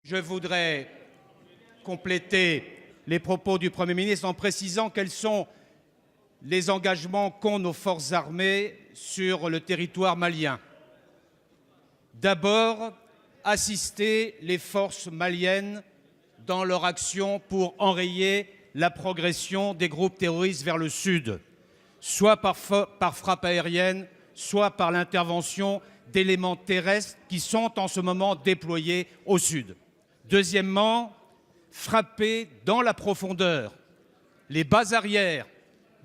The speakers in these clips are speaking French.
Je voudrais compléter les propos du Premier ministre en précisant quels sont les engagements qu'ont nos forces armées sur le territoire malien. D'abord, assister les forces maliennes dans leur action pour enrayer la progression des groupes terroristes vers le sud, soit par frappe aérienne, soit par l'intervention d'éléments terrestres qui sont en ce moment déployés au sud. Deuxièmement, frapper dans la profondeur les bases arrières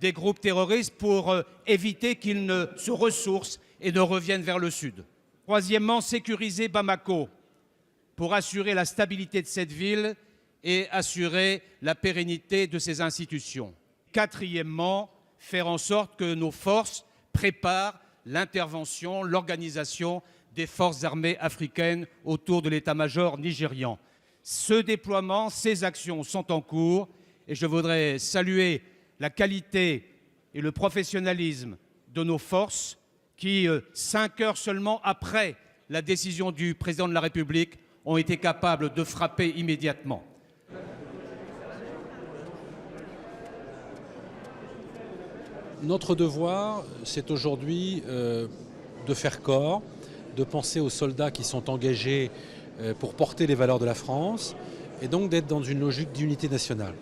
des groupes terroristes pour éviter qu'ils ne se ressourcent et ne reviennent vers le sud. Troisièmement, sécuriser Bamako pour assurer la stabilité de cette ville et assurer la pérennité de ses institutions. Quatrièmement, faire en sorte que nos forces préparent l'intervention, l'organisation des forces armées africaines autour de l'état-major nigérian. Ce déploiement, ces actions sont en cours et je voudrais saluer la qualité et le professionnalisme de nos forces qui, 5 heures seulement après la décision du président de la République, ont été capables de frapper immédiatement. Notre devoir, c'est aujourd'hui de faire corps, de penser aux soldats qui sont engagés pour porter les valeurs de la France et donc d'être dans une logique d'unité nationale.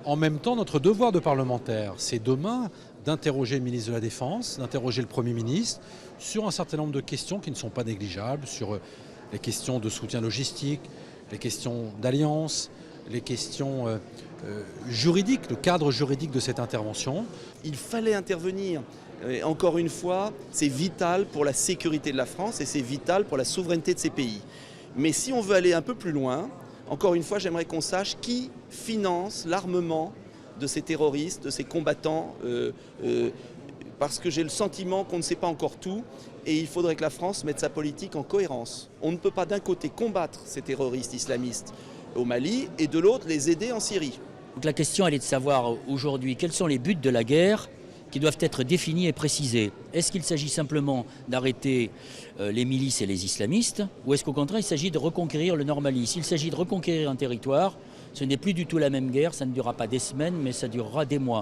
En même temps, notre devoir de parlementaire, c'est demain d'interroger le ministre de la Défense, d'interroger le Premier ministre sur un certain nombre de questions qui ne sont pas négligeables, sur les questions de soutien logistique, les questions d'alliance, les questions juridiques, le cadre juridique de cette intervention. Il fallait intervenir. Et encore une fois, c'est vital pour la sécurité de la France et c'est vital pour la souveraineté de ces pays. Mais si on veut aller un peu plus loin, encore une fois, j'aimerais qu'on sache qui finance l'armement de ces terroristes, de ces combattants, parce que j'ai le sentiment qu'on ne sait pas encore tout et il faudrait que la France mette sa politique en cohérence. On ne peut pas d'un côté combattre ces terroristes islamistes au Mali et de l'autre les aider en Syrie. Donc la question elle est de savoir aujourd'hui quels sont les buts de la guerre qui doivent être définis et précisés. Est-ce qu'il s'agit simplement d'arrêter les milices et les islamistes ou est-ce qu'au contraire il s'agit de reconquérir le Nord Mali? S'il s'agit de reconquérir un territoire, ce n'est plus du tout la même guerre, ça ne durera pas des semaines mais ça durera des mois.